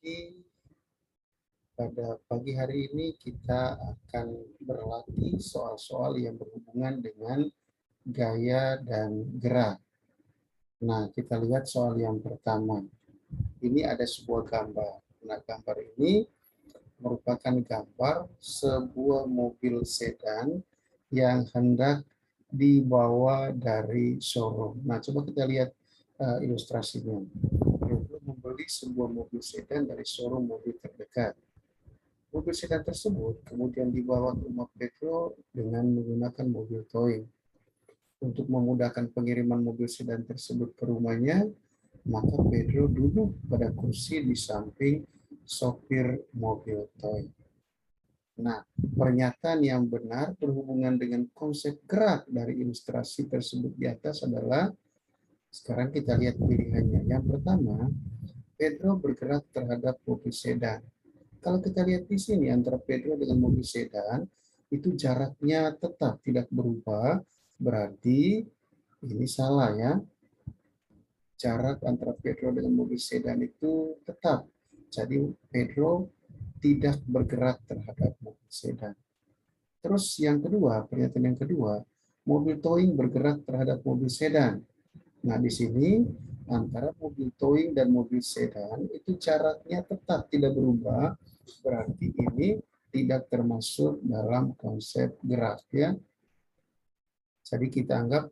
Jadi pada pagi hari ini kita akan berlatih soal-soal yang berhubungan dengan gaya dan gerak. Nah, kita lihat soal yang pertama. Ini ada sebuah gambar. Nah, gambar ini merupakan gambar sebuah mobil sedan yang hendak dibawa dari showroom. Nah, coba kita lihat ilustrasinya. Pedro membeli sebuah mobil sedan dari showroom mobil terdekat. Mobil sedan tersebut kemudian dibawa ke rumah Pedro dengan menggunakan mobil towing. Untuk memudahkan pengiriman mobil sedan tersebut ke rumahnya, maka Pedro duduk pada kursi di samping sopir mobil towing. Nah, pernyataan yang benar berhubungan dengan konsep gerak dari ilustrasi tersebut di atas adalah, sekarang kita lihat pilihannya. Yang pertama, Pedro bergerak terhadap mobil sedan. Kalau kita lihat di sini antara Pedro dengan mobil sedan, itu jaraknya tetap tidak berubah, berarti ini salah ya. Jarak antara Pedro dengan mobil sedan itu tetap. Jadi Pedro tidak bergerak terhadap mobil sedan. Terus yang kedua, pernyataan yang kedua, mobil towing bergerak terhadap mobil sedan. Nah, di sini antara mobil towing dan mobil sedan itu jaraknya tetap tidak berubah, berarti ini tidak termasuk dalam konsep gerak ya. Jadi kita anggap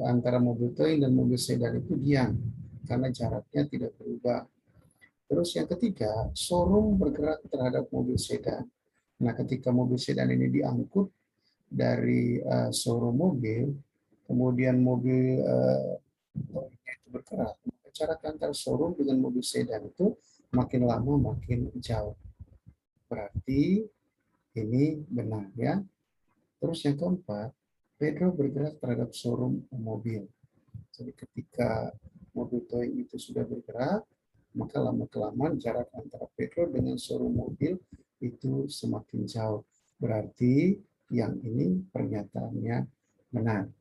antara mobil towing dan mobil sedan itu diam karena jaraknya tidak berubah. Terus yang ketiga, showroom bergerak terhadap mobil sedan. Nah, ketika mobil sedan ini diangkut dari showroom mobil, kemudian mobil towingnya itu bergerak, jarak antara showroom dengan mobil sedan itu makin lama makin jauh. Berarti ini benar ya. Terus yang keempat, Pedro bergerak terhadap showroom mobil. Jadi ketika mobil towing itu sudah bergerak, maka lama-kelamaan jarak antara Pedro dengan showroom mobil itu semakin jauh. Berarti yang ini pernyataannya benar.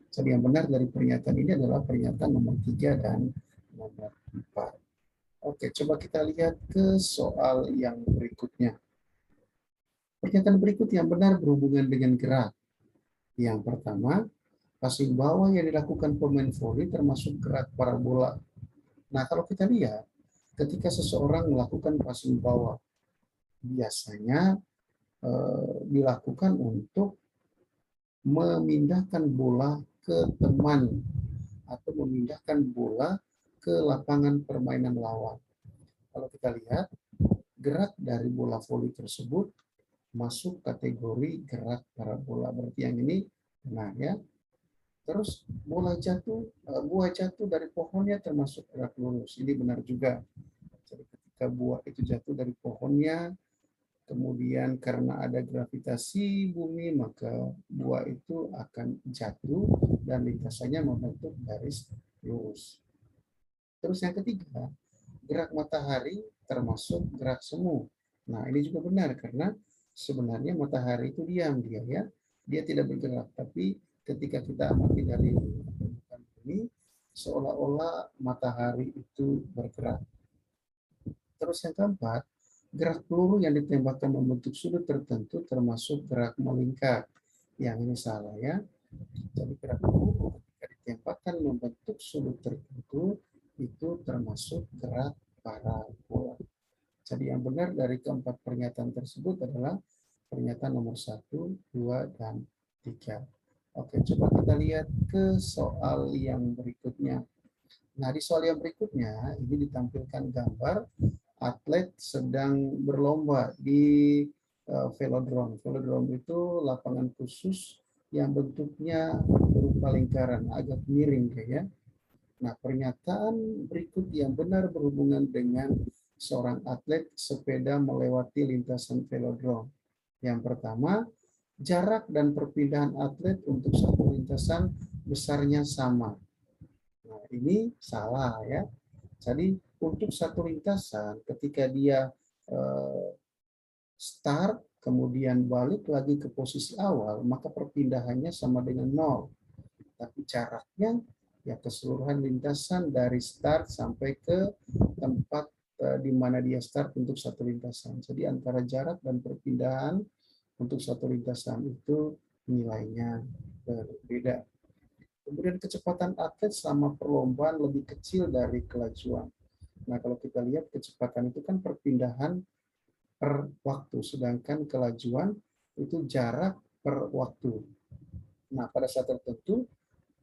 Jadi yang benar dari pernyataan ini adalah pernyataan nomor 3 dan nomor 4. Oke, coba kita lihat ke soal yang berikutnya. Pernyataan berikut yang benar berhubungan dengan gerak. Yang pertama, passing bawah yang dilakukan pemain voli termasuk gerak parabola. Nah, kalau kita lihat, ketika seseorang melakukan passing bawah, biasanya dilakukan untuk memindahkan bola ke teman atau memindahkan bola ke lapangan permainan lawan. Kalau kita lihat, gerak dari bola voli tersebut masuk kategori gerak parabola. Berarti yang ini benar ya. Terus buah jatuh dari pohonnya termasuk gerak lurus. Ini benar juga. Jadi ketika buah itu jatuh dari pohonnya, kemudian karena ada gravitasi bumi, maka buah itu akan jatuh dan lintasannya membentuk garis lurus. Terus yang ketiga, gerak matahari termasuk gerak semu. Nah, ini juga benar karena sebenarnya matahari itu diam dia ya. Dia tidak bergerak, tapi ketika kita amati dari permukaan bumi, seolah-olah matahari itu bergerak. Terus yang keempat, gerak peluru yang ditembakkan membentuk sudut tertentu termasuk gerak melingkar. Yang ini salah ya. Jadi gerak peluru ketika ditembakkan membentuk sudut tertentu itu termasuk gerak parabola. Jadi yang benar dari keempat pernyataan tersebut adalah pernyataan nomor 1, 2, dan 3. Oke, coba kita lihat ke soal yang berikutnya. Nah, di soal yang berikutnya, ini ditampilkan gambar atlet sedang berlomba di velodrome. Velodrome itu lapangan khusus yang bentuknya berupa lingkaran, agak miring ya. Nah, pernyataan berikut yang benar berhubungan dengan seorang atlet sepeda melewati lintasan velodrome. Yang pertama, jarak dan perpindahan atlet untuk satu lintasan besarnya sama. Nah, ini salah ya. Jadi untuk satu lintasan ketika dia start kemudian balik lagi ke posisi awal, maka perpindahannya sama dengan 0. Tapi jaraknya ya keseluruhan lintasan dari start sampai ke tempat di mana dia start untuk satu lintasan. Jadi antara jarak dan perpindahan untuk satu lintasan itu nilainya berbeda. Kemudian kecepatan atlet selama perlombaan lebih kecil dari kelajuan. Nah, kalau kita lihat kecepatan itu kan perpindahan per waktu, sedangkan kelajuan itu jarak per waktu. Nah, pada saat tertentu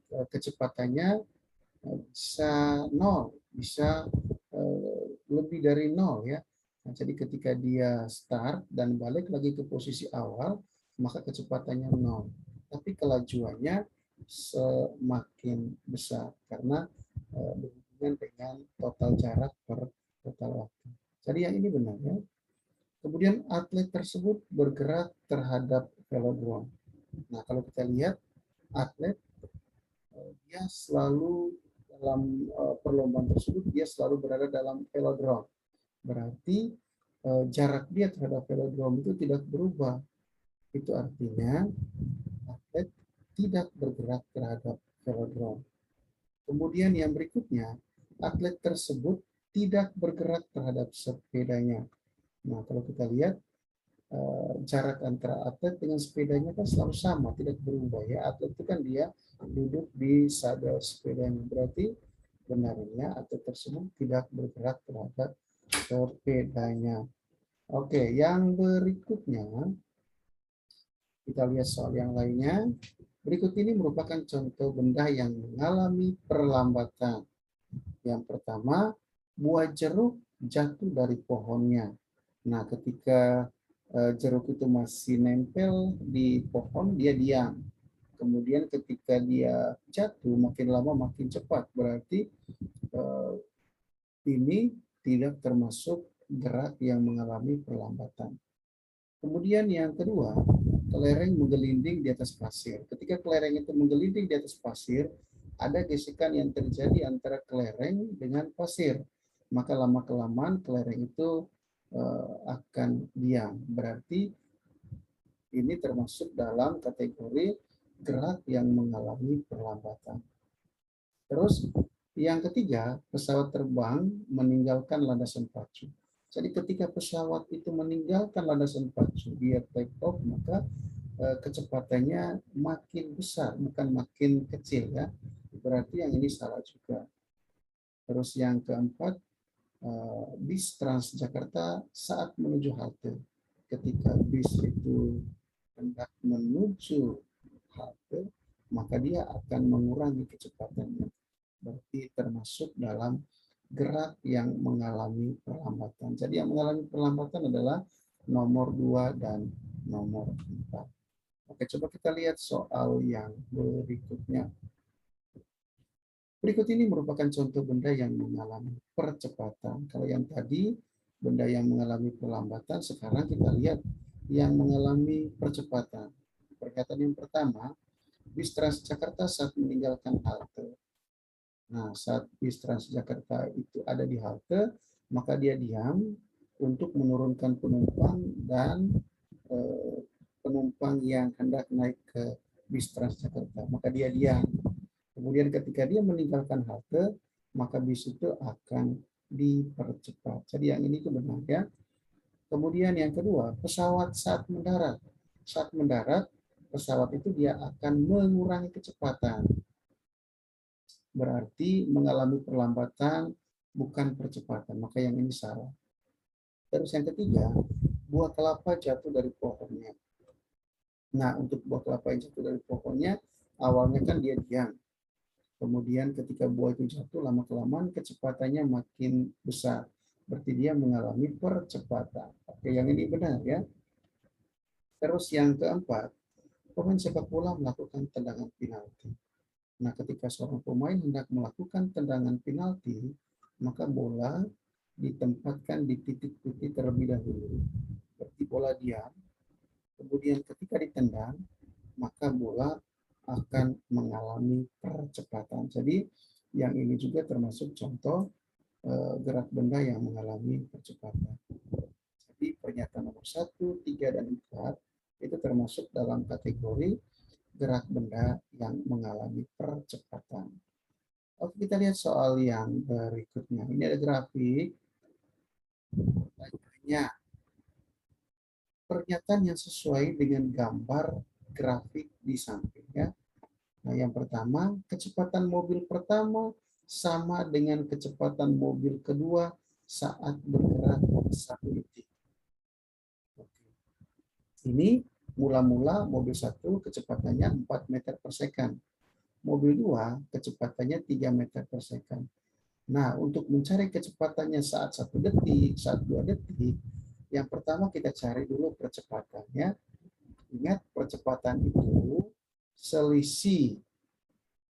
kecepatannya bisa nol, bisa lebih dari nol ya. Nah, jadi ketika dia start dan balik lagi ke posisi awal, maka kecepatannya nol. Tapi kelajuannya semakin besar karena berhubungan dengan total jarak per total waktu. Jadi yang ini benar ya. Kemudian atlet tersebut bergerak terhadap velodrome. Nah, kalau kita lihat atlet dia selalu dalam perlombaan tersebut dia selalu berada dalam velodrome. Berarti jarak dia terhadap velodrome itu tidak berubah. Itu artinya atlet tidak bergerak terhadap velodrome. Kemudian yang berikutnya, atlet tersebut tidak bergerak terhadap sepedanya. Nah, kalau kita lihat jarak antara atlet dengan sepedanya kan selalu sama, tidak berubah ya. Atlet itu kan dia duduk di sadar sepedanya. Berarti benarnya atlet tersebut tidak bergerak terhadap sepedanya. Oke, yang berikutnya kita lihat soal yang lainnya. Berikut ini merupakan contoh benda yang mengalami perlambatan. Yang pertama, buah jeruk jatuh dari pohonnya. Nah, ketika jeruk itu masih nempel di pohon, dia diam. Kemudian ketika dia jatuh, makin lama makin cepat. Berarti ini tidak termasuk gerak yang mengalami perlambatan. Kemudian yang kedua, kelereng menggelinding di atas pasir. Ketika kelereng itu menggelinding di atas pasir, ada gesekan yang terjadi antara kelereng dengan pasir. Maka lama-kelamaan kelereng itu akan diam. Berarti ini termasuk dalam kategori gerak yang mengalami perlambatan. Terus yang ketiga, pesawat terbang meninggalkan landasan pacu. Jadi ketika pesawat itu meninggalkan landasan pacu, dia take off, maka kecepatannya makin besar, bukan makin kecil ya. Berarti yang ini salah juga. Terus yang keempat, bis Transjakarta saat menuju halte. Ketika bis itu hendak menuju halte, maka dia akan mengurangi kecepatannya. Berarti termasuk dalam gerak yang mengalami perlambatan. Jadi yang mengalami perlambatan adalah nomor 2 dan nomor 4. Oke, coba kita lihat soal yang berikutnya. Berikut ini merupakan contoh benda yang mengalami percepatan. Kalau yang tadi benda yang mengalami perlambatan, sekarang kita lihat yang mengalami percepatan. Pernyataan yang pertama, bis Transjakarta saat meninggalkan halte. Nah, saat bis Transjakarta itu ada di halte, maka dia diam untuk menurunkan penumpang dan penumpang yang hendak naik ke bis Transjakarta. Maka dia diam. Kemudian ketika dia meninggalkan halte, maka bis itu akan dipercepat. Jadi yang ini itu benar ya. Kemudian yang kedua, pesawat saat mendarat. Saat mendarat, pesawat itu dia akan mengurangi kecepatan. Berarti mengalami perlambatan bukan percepatan. Maka yang ini salah. Terus yang ketiga, buah kelapa jatuh dari pohonnya. Nah, untuk buah kelapa yang jatuh dari pohonnya, awalnya kan dia diam. Kemudian ketika buah itu jatuh, lama-kelamaan kecepatannya makin besar. Berarti dia mengalami percepatan. Oke, yang ini benar ya. Terus yang keempat, pemain sepak bola melakukan tendangan penalti. Nah, ketika seorang pemain hendak melakukan tendangan penalti, maka bola ditempatkan di titik putih terlebih dahulu. Berarti bola diam. Kemudian ketika ditendang, maka bola akan mengalami percepatan. Jadi yang ini juga termasuk contoh gerak benda yang mengalami percepatan. Jadi pernyataan nomor 1, 3, dan 4 itu termasuk dalam kategori gerak benda yang mengalami percepatan. Oke, kita lihat soal yang berikutnya. Ini ada grafik. Pertanyaannya, pernyataan yang sesuai dengan gambar grafik di sampingnya. Nah, yang pertama, kecepatan mobil pertama sama dengan kecepatan mobil kedua saat bergerak 1 detik. Ini mula-mula mobil 1 kecepatannya 4 meter per second. Mobil 2 kecepatannya 3 meter per second. Nah, untuk mencari kecepatannya saat 1 detik, saat 2 detik, yang pertama kita cari dulu percepatannya. Ingat, percepatan itu selisih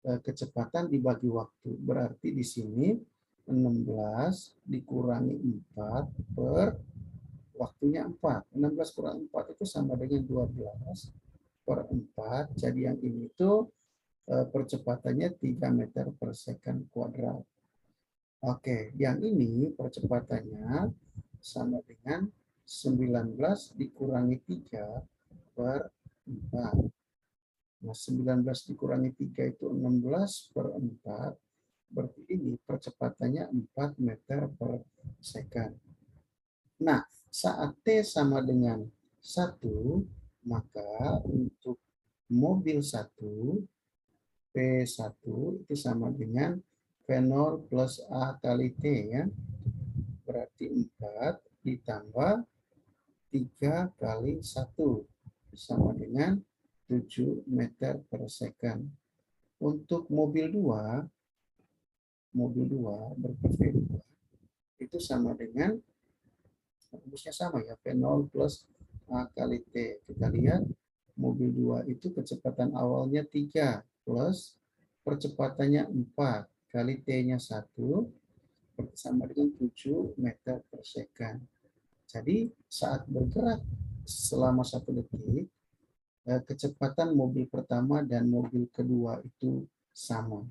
kecepatan dibagi waktu. Berarti di sini 16 dikurangi 4 per waktunya 4. 16 kurang 4 itu sama dengan 12 per 4. Jadi yang ini tuh percepatannya 3 meter per second kuadrat. Oke, yang ini percepatannya sama dengan 19 dikurangi 3 per 4. Nah, 19 dikurangi 3 itu 16 per 4. Berarti ini percepatannya 4 meter per second. Nah, saat T sama dengan 1, maka untuk mobil 1, P1 itu sama dengan V0 plus A kali T ya. Berarti 4 ditambah 3 kali 1 sama dengan 7 meter per second. Untuk mobil 2 berPV2 itu sama dengan, rumusnya sama ya, V0 plus A kali T. Kita lihat mobil 2 itu kecepatan awalnya 3 plus percepatannya 4 kali T-nya 1 sama dengan 7 meter per second. Jadi saat bergerak selama 1 detik, kecepatan mobil pertama dan mobil kedua itu sama.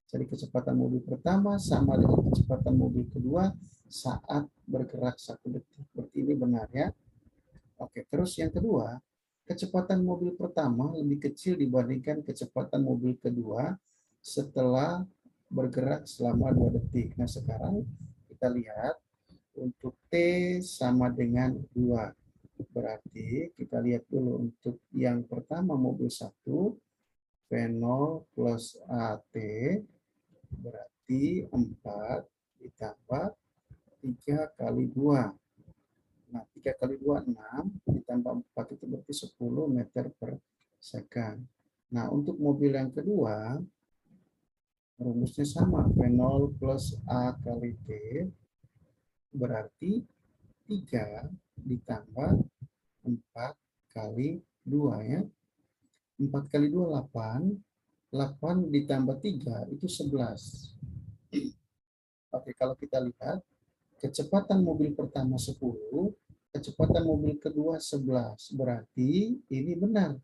Jadi kecepatan mobil pertama sama dengan kecepatan mobil kedua saat bergerak 1 detik. Berarti ini benar ya. Oke, terus yang kedua, kecepatan mobil pertama lebih kecil dibandingkan kecepatan mobil kedua setelah bergerak selama 2 detik. Nah, sekarang kita lihat untuk T sama dengan 2. Berarti kita lihat dulu untuk yang pertama mobil 1, V0 plus AT, berarti 4 ditambah 3 kali 2. Nah, 3 kali 2, 6, ditambah 4 itu berarti 10 meter per second. Nah, untuk mobil yang kedua, rumusnya sama, V0 plus A kali T, berarti 3 ditambah 4 kali 2 ya. 4 kali 2, 8. 8 ditambah 3 itu 11. Oke, kalau kita lihat, kecepatan mobil pertama 10, kecepatan mobil kedua 11. Berarti ini benar.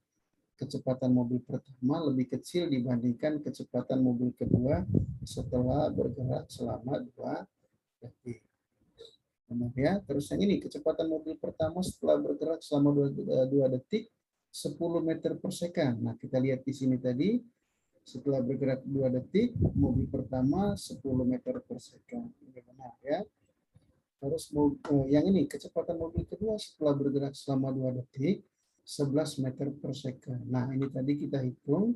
Kecepatan mobil pertama lebih kecil dibandingkan kecepatan mobil kedua setelah bergerak selama 2 detik. Benar ya. Terus yang ini, kecepatan mobil pertama setelah bergerak selama 2 detik 10 meter per second. Nah, kita lihat di sini tadi, setelah bergerak 2 detik, mobil pertama 10 meter per second. Ini benar ya. Terus yang ini, kecepatan mobil kedua setelah bergerak selama 2 detik, 11 meter per second. Nah, ini tadi kita hitung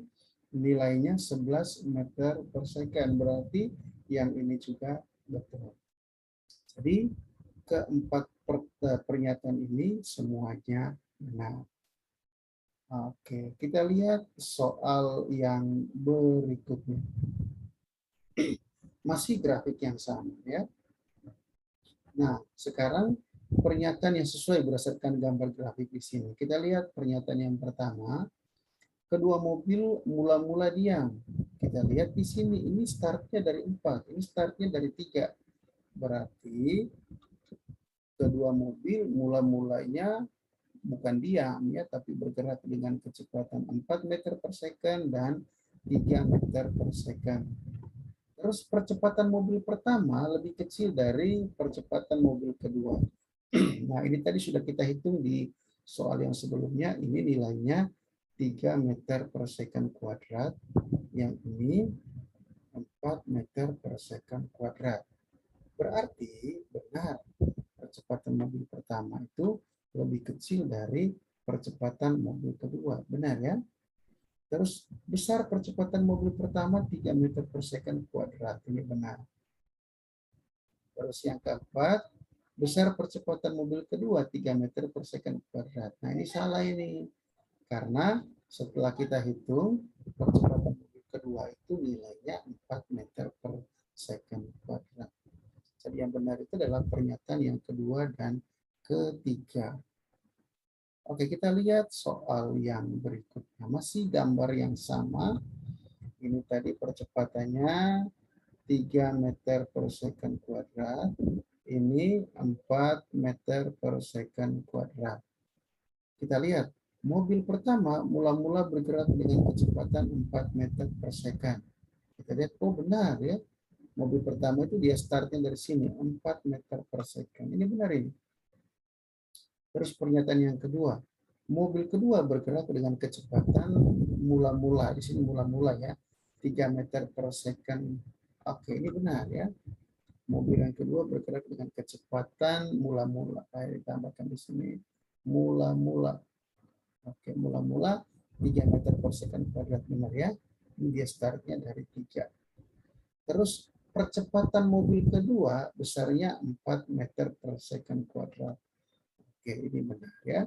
nilainya 11 meter per second. Berarti yang ini juga betul. Jadi, keempat pernyataan ini semuanya benar. Oke, kita lihat soal yang berikutnya. Masih grafik yang sama ya. Nah, sekarang pernyataan yang sesuai berdasarkan gambar grafik di sini. Kita lihat pernyataan yang pertama, kedua mobil mula-mula diam. Kita lihat di sini, ini startnya dari 4, ini startnya dari 3. Berarti kedua mobil mula-mulanya bukan diam ya, tapi bergerak dengan kecepatan 4 meter per second dan 3 meter per second. Terus percepatan mobil pertama lebih kecil dari percepatan mobil kedua. Nah, ini tadi sudah kita hitung di soal yang sebelumnya, ini nilainya 3 meter per second kuadrat, yang ini 4 meter per second kuadrat. Berarti benar, percepatan mobil pertama itu lebih kecil dari percepatan mobil kedua. Benar ya? Terus besar percepatan mobil pertama 3 meter per second kuadrat. Ini benar. Terus yang keempat, besar percepatan mobil kedua 3 meter per second kuadrat. Nah ini salah ini. Karena setelah kita hitung, percepatan mobil kedua itu nilainya 4 meter per second kuadrat. Jadi yang benar itu adalah pernyataan yang kedua dan ketiga. Oke, kita lihat soal yang berikutnya. Masih gambar yang sama. Ini tadi percepatannya 3 meter per second kuadrat. Ini 4 meter per second kuadrat. Kita lihat, mobil pertama mula-mula bergerak dengan kecepatan 4 meter per second. Kita lihat, oh benar ya. Mobil pertama itu dia startnya dari sini, 4 meter per second. Ini benar ini. Terus pernyataan yang kedua, mobil kedua bergerak dengan kecepatan mula-mula. Di sini mula-mula ya, 3 meter per second. Oke, ini benar ya. Mobil yang kedua bergerak dengan kecepatan mula-mula. Saya ditambahkan di sini mula-mula. Oke, mula-mula 3 meter per second kuadrat, benar ya. Ini dia startnya dari 3. Terus percepatan mobil kedua besarnya 4 meter per second kuadrat. Oke, ini benar ya.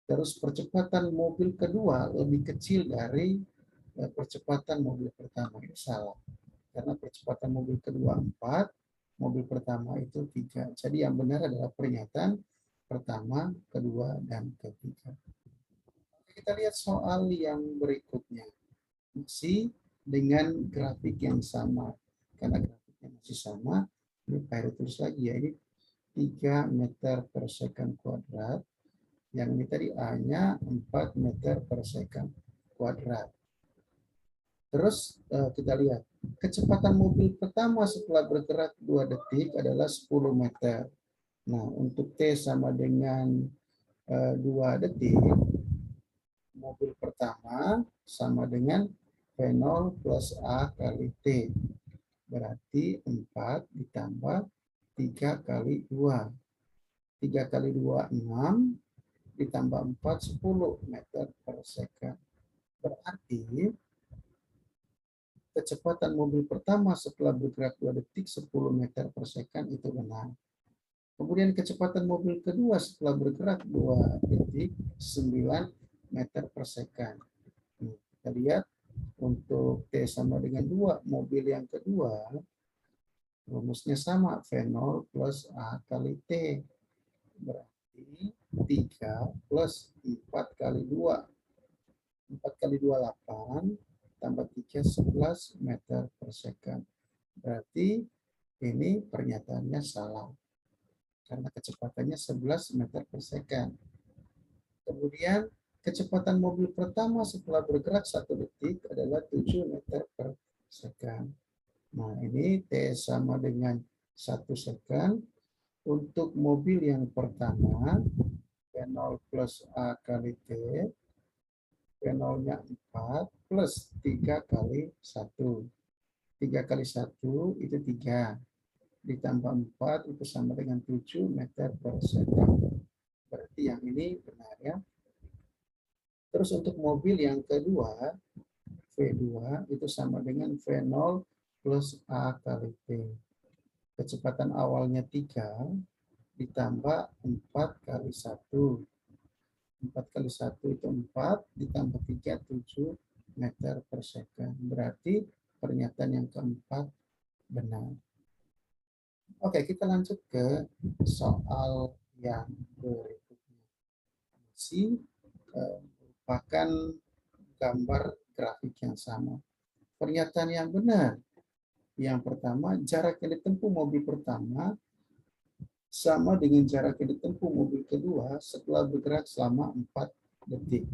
Terus percepatan mobil kedua lebih kecil dari percepatan mobil pertama. Ini salah. Karena percepatan mobil kedua 4, mobil pertama itu 3. Jadi yang benar adalah pernyataan pertama, kedua, dan ketiga. Kita lihat soal yang berikutnya. Masih dengan grafik yang sama. Karena grafiknya masih sama, ini Pak tulis lagi ya. Ini 3 meter per second kuadrat. Yang ini tadi A-nya 4 meter per second kuadrat. Terus kita lihat, kecepatan mobil pertama setelah bergerak 2 detik adalah 10 meter. Nah, untuk T sama dengan 2 detik, mobil pertama sama dengan V0 plus A kali T. Berarti 4 ditambah 3 kali 2. 3 kali 2, 6. Ditambah 4, 10 meter per second. Berarti kecepatan mobil pertama setelah bergerak 2 detik 10 meter per second itu benar. Kemudian kecepatan mobil kedua setelah bergerak 2 detik 9 meter per second. Kita lihat untuk T sama dengan 2, mobil yang kedua rumusnya sama, V0 plus A kali T. Berarti 3 plus 4 kali 2. 4 kali 2, 8. Tambah 3, 11 meter per second. Berarti ini pernyataannya salah. Karena kecepatannya 11 meter per second. Kemudian kecepatan mobil pertama setelah bergerak 1 detik adalah 7 meter per second. Nah ini T sama dengan 1 second. Untuk mobil yang pertama, V0 plus A kali T, V0-nya 4 plus 3 kali 1. 3 kali 1 itu 3. Ditambah 4 itu sama dengan 7 meter per second. Berarti yang ini benar ya. Terus untuk mobil yang kedua, V2 itu sama dengan V0 plus A kali T. Kecepatan awalnya 3 ditambah 4 kali 1. 4 kali 1 itu 4, ditambah 3, 7 meter per second. Berarti pernyataan yang keempat benar. Oke, kita lanjut ke soal yang berikutnya. Masih merupakan gambar grafik yang sama. Pernyataan yang benar. Yang pertama, jarak yang ditempuh mobil pertama sama dengan jarak yang ditempuh mobil kedua setelah bergerak selama 4 detik.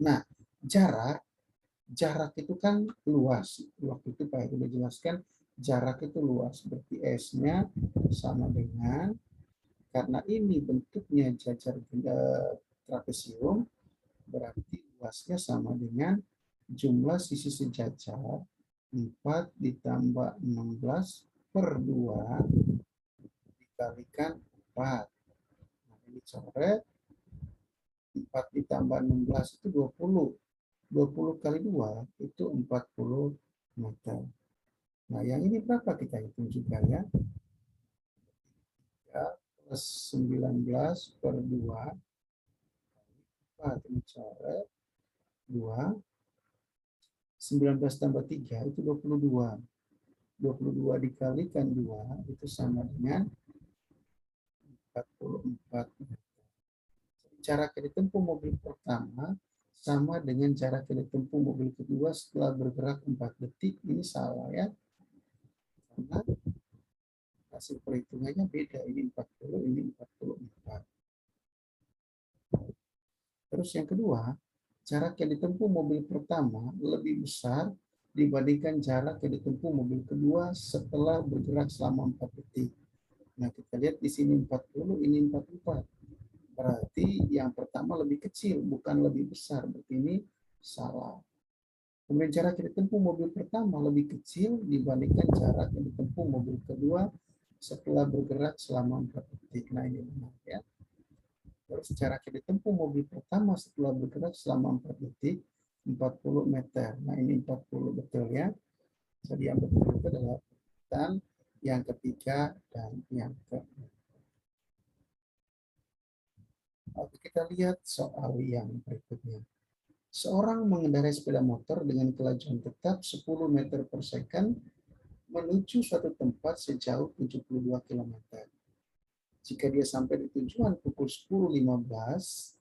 Nah, jarak itu kan luas. Waktu itu Pak Heru jelaskan jarak itu luas. Berarti S-nya sama dengan, karena ini bentuknya jajar trapesium, berarti luasnya sama dengan jumlah sisi sejajar 4 ditambah 16 per 2 dikalikan 4. Nah, ini coret. 4 ditambah 16 itu 20. 20 kali 2 itu 40 meter. Nah, yang ini berapa kita hitung juga ya. Ya, plus 19 per 2. 4 ini coret. 2. 19 tambah 3 itu 22. 22 dikalikan 2 itu sama dengan 44 meter. Jarak yang ditempuh mobil pertama sama dengan jarak yang ditempuh mobil kedua setelah bergerak 4 detik. Ini salah ya. Karena hasil perhitungannya beda. Ini 40, ini 44. Terus yang kedua, jarak yang ditempuh mobil pertama lebih besar dibandingkan jarak yang ditempuh mobil kedua setelah bergerak selama 4 detik. Nah, kita lihat di sini 40, ini 44. Berarti yang pertama lebih kecil, bukan lebih besar. Berarti ini salah. Kemudian jarak yang ditempuh mobil pertama lebih kecil dibandingkan jarak yang ditempuh mobil kedua setelah bergerak selama 4 detik. Nah, ini benar ya. Terus jarak yang ditempuh mobil pertama setelah bergerak selama 4 detik 40 meter. Nah, ini 40 betul ya. Jadi yang betul itu adalah pertanyaan yang ketiga dan yang keempat. Oke, kita lihat soal yang berikutnya. Seorang mengendarai sepeda motor dengan kelajuan tetap 10 meter per second menuju suatu tempat sejauh 72 km. Jika dia sampai di tujuan pukul 10.15,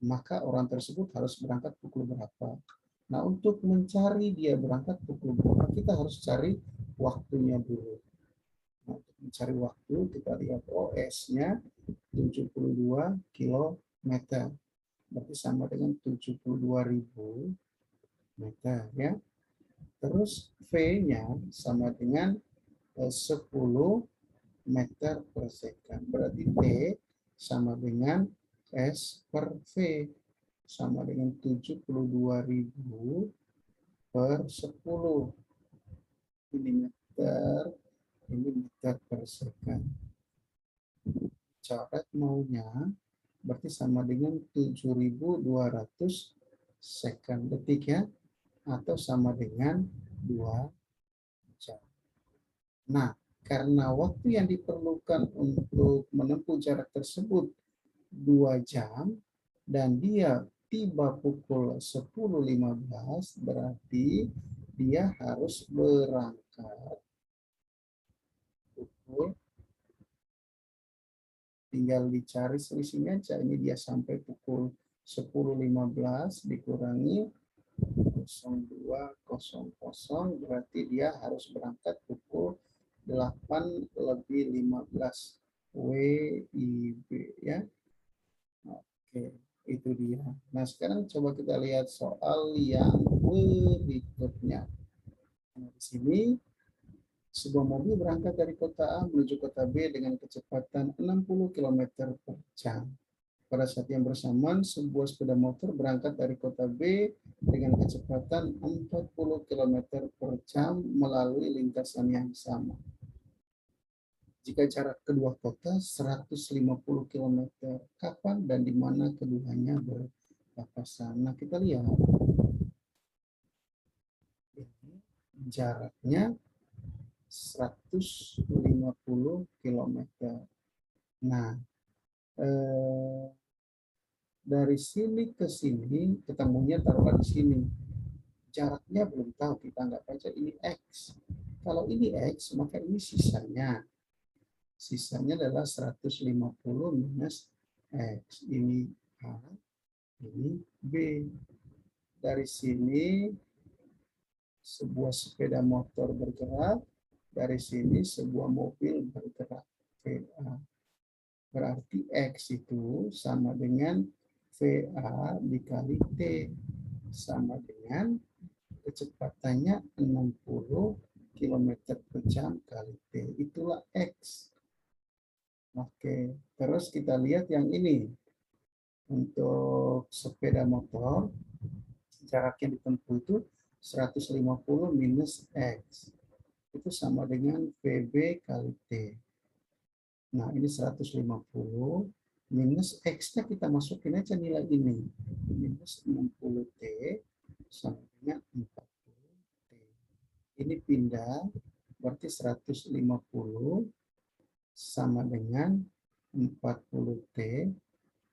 maka orang tersebut harus berangkat pukul berapa? Nah, untuk mencari dia berangkat pukul berapa, kita harus cari waktunya dulu. Nah, untuk mencari waktu, kita lihat OS-nya 72 km. Berarti sama dengan 72.000 meter ya. Terus V-nya sama dengan 10 meter per second. Berarti T sama dengan S per V sama dengan 72.000 per 10 mm ini meter per second. Coret maunya berarti sama dengan 7.200 second detik ya, atau sama dengan 2 jam. Nah, karena waktu yang diperlukan untuk menempuh jarak tersebut 2 jam dan dia tiba pukul 10.15, berarti dia harus berangkat pukul, tinggal dicari selisihnya aja. Ini dia sampai pukul 10.15 dikurangi 02.00, berarti dia harus berangkat pukul 8:15 WIB ya. Oke, itu dia. Nah, sekarang coba kita lihat soal yang berikutnya. Nah, di sini sebuah mobil berangkat dari kota A menuju kota B dengan kecepatan 60 km per jam. Pada saat yang bersamaan, sebuah sepeda motor berangkat dari kota B dengan kecepatan 40 km per jam melalui lintasan yang sama. Jika jarak kedua kota 150 km, kapan dan di mana keduanya berpapasan? Nah, kita lihat. Ini jaraknya 150 km. Nah, dari sini ke sini, ketemunya taruhlah di sini. Jaraknya belum tahu, kita anggap aja ini X. Kalau ini X, maka ini sisanya. Sisanya adalah 150 minus X. Ini A, ini B. Dari sini, sebuah sepeda motor bergerak. Dari sini, sebuah mobil bergerak. VA. Berarti X itu sama dengan VA dikali T. Sama dengan kecepatannya 60 km per jam kali T. Itulah X. Oke, terus kita lihat yang ini. Untuk sepeda motor, jarak yang ditempuh itu 150 minus X. Itu sama dengan VB kali T. Nah, ini 150 minus X-nya kita masukin aja nilai ini. Minus 60T sama dengan 40T. Ini pindah, berarti 150 sama dengan 40T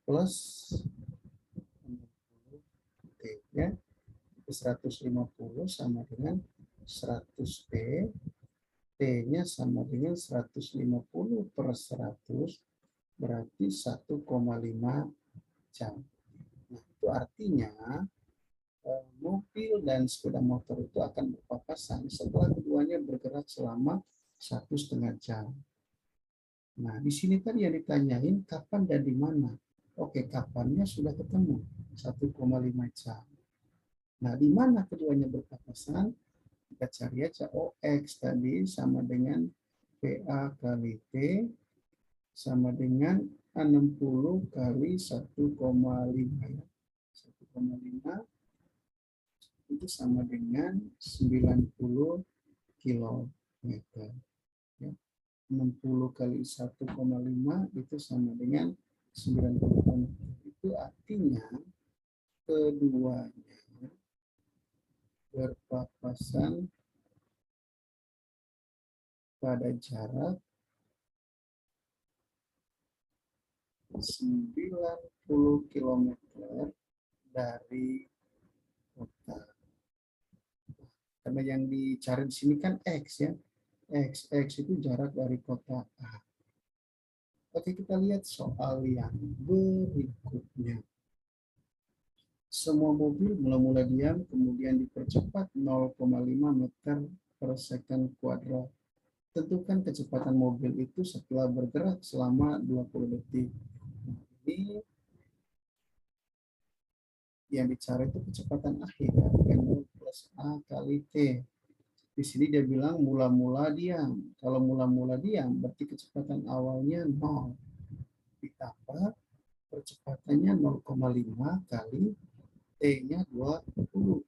plus 60T. Ya. 150 sama dengan 100T. T-nya sama dengan 150 per 100, berarti 1,5 jam. Nah, itu artinya mobil dan sepeda motor itu akan berpapasan setelah keduanya bergerak selama 1,5 jam. Nah, di sini tadi yang ditanyain kapan dan di mana. Oke, kapannya sudah ketemu, 1,5 jam. Nah, di mana keduanya berpapasan? Kita cari aja. X tadi sama dengan PA kali T sama dengan 60 kali 1,5 ya. 1,5 itu sama dengan 90 kilometer. Ya. 60 kali 1,5 itu sama dengan 90 kilometer. Itu artinya keduanya berpapasan pada jarak 90 kilometer dari kota. Karena yang dicari di sini kan X ya. X itu jarak dari kota A. Oke, kita lihat soal yang berikutnya. Semua mobil mula-mula diam, kemudian dipercepat 0,5 meter per second kuadrat. Tentukan kecepatan mobil itu setelah bergerak selama 20 detik. Nah, ini yang dicari itu kecepatan akhir, ya, M plus A kali T. Di sini dia bilang mula-mula diam. Kalau mula-mula diam, berarti kecepatan awalnya 0. Ditambah percepatannya 0,5 kali T-nya 20.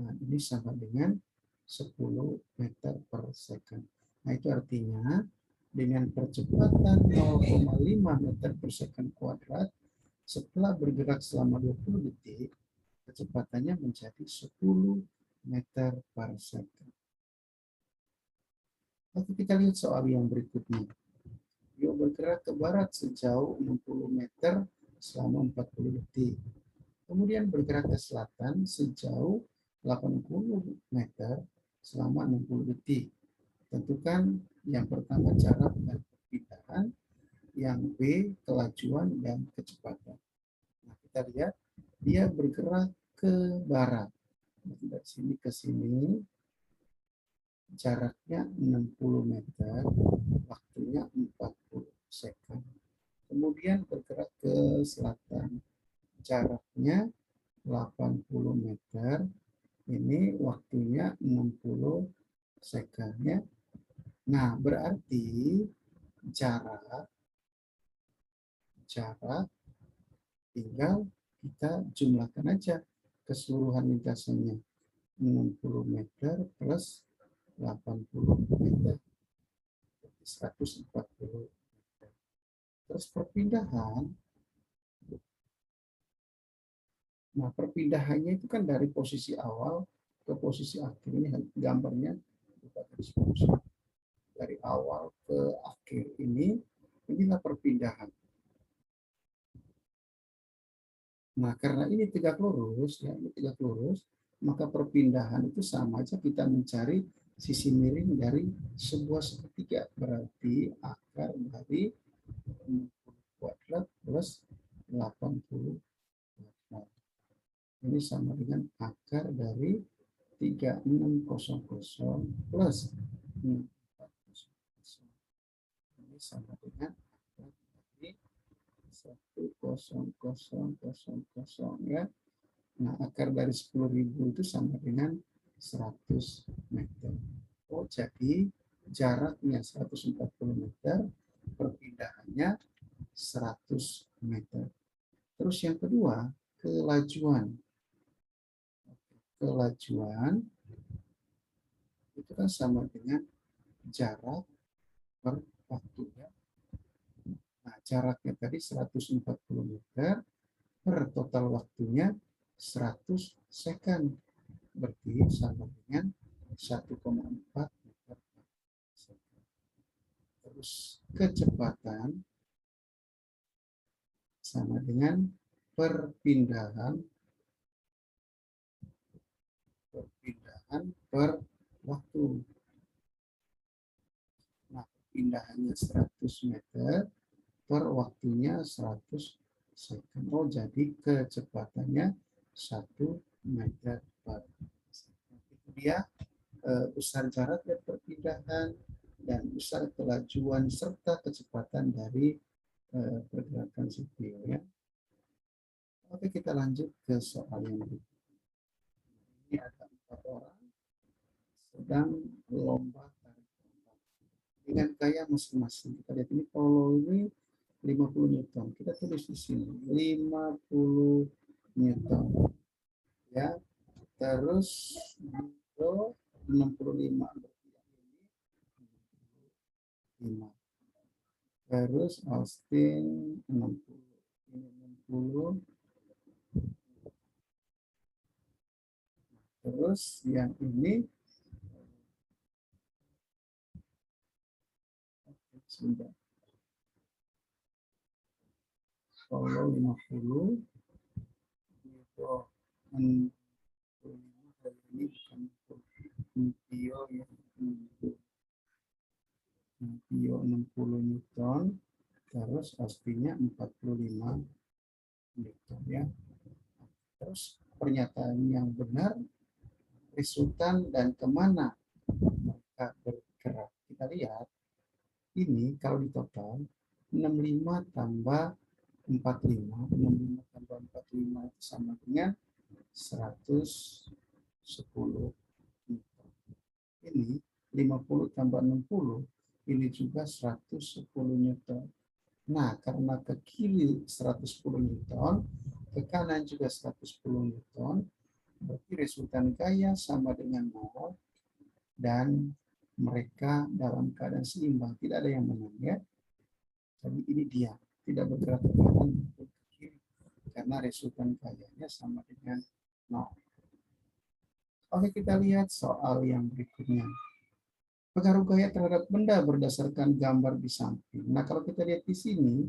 Nah, ini sama dengan 10 meter per second. Nah, itu artinya dengan percepatan 0,5 meter per second kuadrat, setelah bergerak selama 20 detik, kecepatannya menjadi 10 meter per second. Oke, kita lihat soal yang berikutnya. Beliau bergerak ke barat sejauh 60 meter selama 40 detik. Kemudian bergerak ke selatan sejauh 80 meter selama 60 detik. Tentukan yang pertama jarak dan perpindahan, yang B kelajuan dan kecepatan. Nah, kita lihat dia bergerak ke barat. Dari sini ke sini jaraknya 60 meter, waktunya 40 second. Kemudian bergerak ke selatan, jaraknya 80 meter, ini waktunya 60 second ya. Nah, berarti jarak tinggal kita jumlahkan aja keseluruhan lintasannya. 60 meter plus 80 meter, 140 meter. Terus perpindahan, nah perpindahannya itu kan dari posisi awal ke posisi akhir. Ini gambarnya dari awal ke akhir inilah perpindahan. Nah, karena ini tegak lurus, ya, ini tegak lurus, maka perpindahan itu sama aja kita mencari sisi miring dari sebuah segitiga. Berarti akar dari 60 kuadrat plus 80 kuadrat. Ini sama dengan akar dari 3600 plus 400. Ini sama dengan akar dari 1,0000 ya. Nah, akar dari 10.000 itu sama dengan 100 meter. Oh, jadi jaraknya 140 meter, perpindahannya 100 meter. Terus yang kedua, kelajuan. Kelajuan itu kan sama dengan jarak per waktu ya. jaraknya tadi 140 meter, per total waktunya 100 second. Berarti sama dengan 1,4 meter per second. Terus kecepatan sama dengan perpindahan per waktu. Nah, perpindahannya 100 meter, per waktunya 100 second. Oh, jadi kecepatannya 1 meter per second. Itu dia besar jarak dan perpindahan dan besar kelajuan serta kecepatan dari pergerakan sipil ya. Oke, kita lanjut ke soal yang berikutnya. Ini ada 4 orang sedang lomba tarik tambang dengan gaya masing-masing. Kita lihat ini polo ini 50 Newton. Kita tulis di sini 50 Newton. Ya. Terus itu 65. Terus Austin 60. Ini 60. Terus yang ini sudah Solo 50. Itu 65 ini bukan Pio yang 60 Newton. Terus Austinnya 45 Newton ya. Terus pernyataan yang benar, resultan dan kemana mereka bergerak. Kita lihat ini kalau di total 65 tambah 45, 65 tambah 45 itu sama dengan 110 Newton. Ini 50 tambah 60, ini juga 110 Newton. Nah, karena ke kiri 110 Newton, ke kanan juga 110 Newton, berarti resultan gaya sama dengan 0 dan mereka dalam keadaan seimbang, tidak ada yang menang ya. Jadi ini dia, tidak bergerak ke kanan maupun ke kiri karena resultan gayanya sama dengan 0. Oke, kita lihat soal yang berikutnya. Pengaruh gaya terhadap benda berdasarkan gambar di samping. Nah, kalau kita lihat di sini,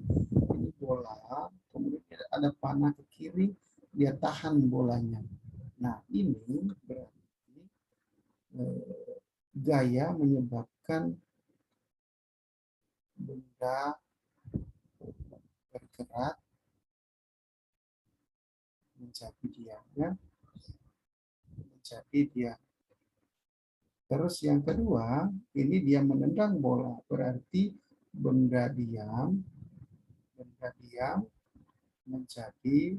ini bola, kemudian ada panah ke kiri, dia tahan bolanya. Nah, ini berarti gaya menyebabkan benda bergerak menjadi diam, ya. Menjadi diam. Terus yang kedua, ini dia menendang bola, berarti benda diam menjadi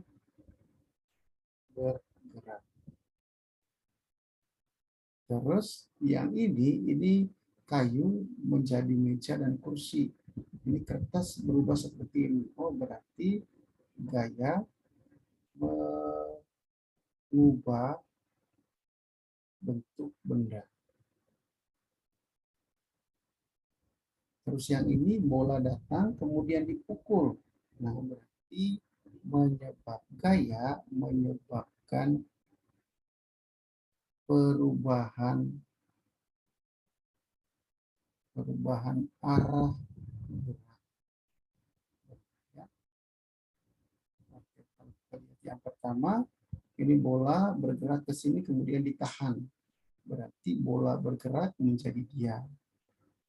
bergerak. Terus yang ini kayu menjadi meja dan kursi. Ini kertas berubah seperti ini. Oh, berarti gaya mengubah bentuk benda. Terus yang ini bola datang kemudian dipukul. Nah, berarti gaya menyebabkan perubahan arah gerak. Ya. Yang pertama, ini bola bergerak ke sini kemudian ditahan. Berarti bola bergerak menjadi diam.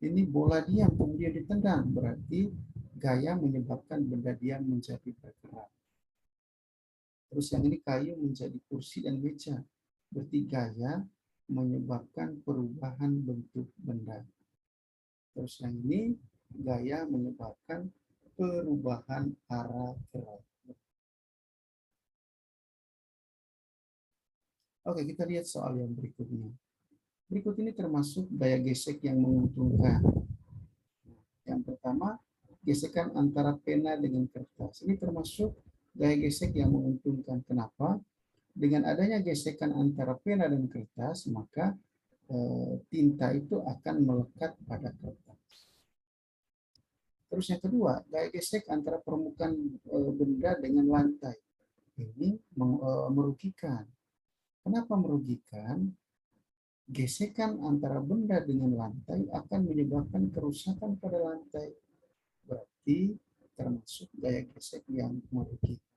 Ini bola diam kemudian ditendang, berarti gaya menyebabkan benda diam menjadi bergerak. Terus yang ini kayu menjadi kursi dan meja, berarti gaya menyebabkan perubahan bentuk benda. Terus yang ini gaya menyebabkan perubahan arah gerak. Oke, kita lihat soal yang berikutnya. Berikut ini termasuk gaya gesek yang menguntungkan. Yang pertama, gesekan antara pena dengan kertas. Ini termasuk gaya gesek yang menguntungkan. Kenapa? Dengan adanya gesekan antara pena dan kertas, maka tinta itu akan melekat pada kertas. Terus yang kedua, gaya gesek antara permukaan benda dengan lantai. Ini merugikan. Kenapa merugikan? Gesekan antara benda dengan lantai akan menyebabkan kerusakan pada lantai. Berarti termasuk gaya gesek yang merugikan.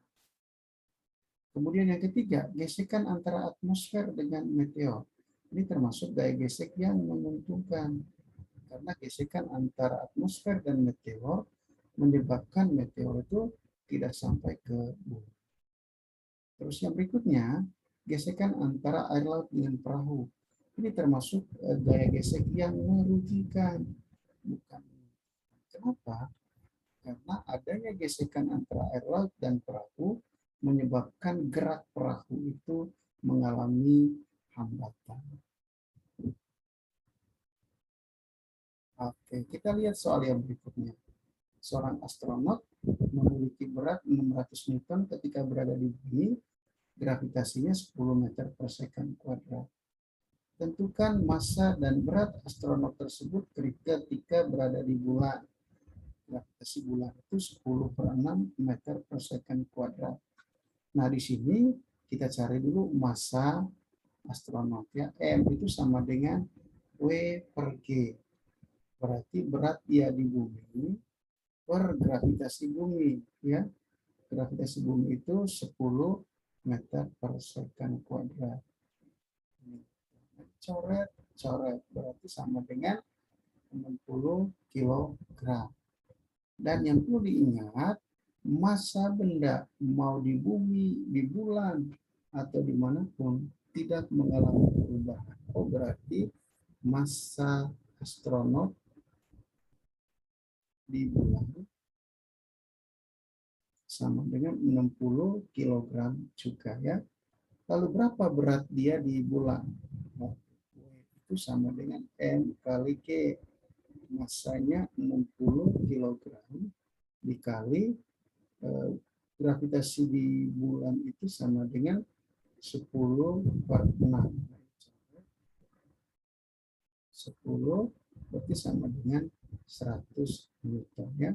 Kemudian yang ketiga, gesekan antara atmosfer dengan meteor. Ini termasuk gaya gesek yang menguntungkan. Karena gesekan antara atmosfer dan meteor menyebabkan meteor itu tidak sampai ke bumi. Terus yang berikutnya, gesekan antara air laut dengan perahu. Ini termasuk gaya gesek yang merugikan. Bukan. Kenapa? Karena adanya gesekan antara air laut dan perahu menyebabkan gerak perahu itu mengalami hambatan. Oke, kita lihat soal yang berikutnya. Seorang astronot memiliki berat 600 Newton ketika berada di bumi, gravitasinya 10 meter per second kuadrat. Tentukan massa dan berat astronot tersebut ketika berada di bulan. Gravitasi bulan itu 10 per 6 meter per second kuadrat. Nah, di sini kita cari dulu massa astronot ya. M itu sama dengan W per G. Berarti berat dia di bumi per gravitasi bumi ya. Gravitasi bumi itu 10 meter per second kuadrat. Coret berarti sama dengan 60 kilogram. Dan yang perlu diingat, massa benda mau di bumi, di bulan, atau dimanapun tidak mengalami perubahan. Oh, berarti massa astronot di bulan sama dengan 60 kilogram juga ya. Lalu berapa berat dia di bulan? Nah, itu sama dengan M kali G. Massanya 60 kilogram dikali gravitasi di bulan itu sama dengan 10 per 6. 10 berarti sama dengan 100 Newton ya.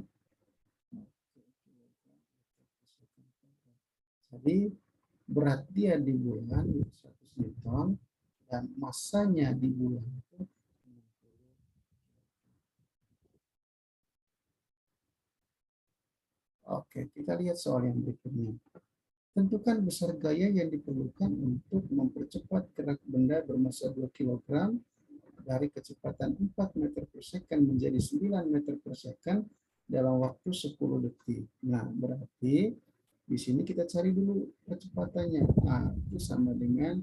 Jadi berat dia di bulan 100 Newton dan massanya di bulan itu 60. Oke, kita lihat soal yang berikutnya. Tentukan besar gaya yang diperlukan untuk mempercepat gerak benda bermassa 2 kg dari kecepatan 4 meter per second menjadi 9 meter per second dalam waktu 10 detik. Nah, berarti di sini kita cari dulu percepatannya. Nah, itu sama dengan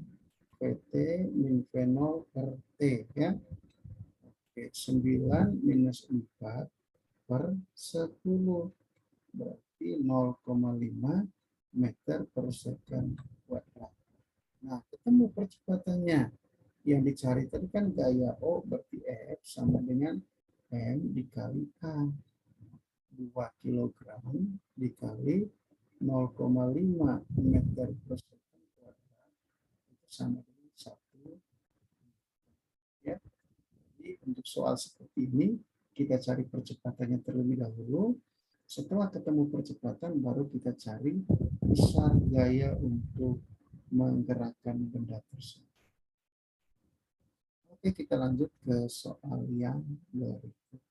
PT min V0 per T ya. Oke, 9 minus 4 per 10. Berarti 0,5 meter per second kuadrat. Nah, ketemu percepatannya. Yang dicari tadi kan gaya O berarti F sama dengan M dikali A. 2 kg dikali 0,5 meter per second kuadrat. Itu sama dengan 1. Ya. Jadi untuk soal seperti ini, kita cari percepatannya terlebih dahulu. Setelah ketemu percepatan, baru kita cari besar gaya untuk menggerakkan benda tersebut. Oke, kita lanjut ke soal yang berikut.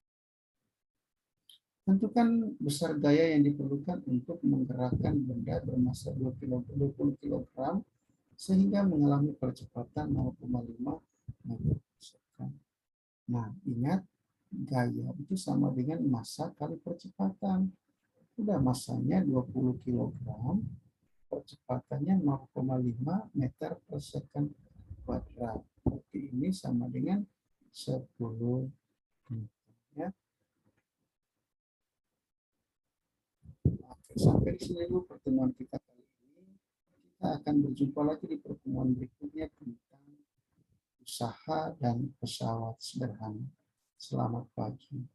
Tentukan besar gaya yang diperlukan untuk menggerakkan benda bermassa 20 kg sehingga mengalami percepatan 0,5 meter per second. Nah, ingat gaya itu sama dengan massa kali percepatan. Udah massanya 20 kg, percepatannya 0,5 meter per second kuadrat. Berarti ini sama dengan 10 meter. Ya. Oke, sampai di sini dulu pertemuan kita kali ini. Kita akan berjumpa lagi di pertemuan berikutnya tentang usaha dan pesawat sederhana. Selamat pagi.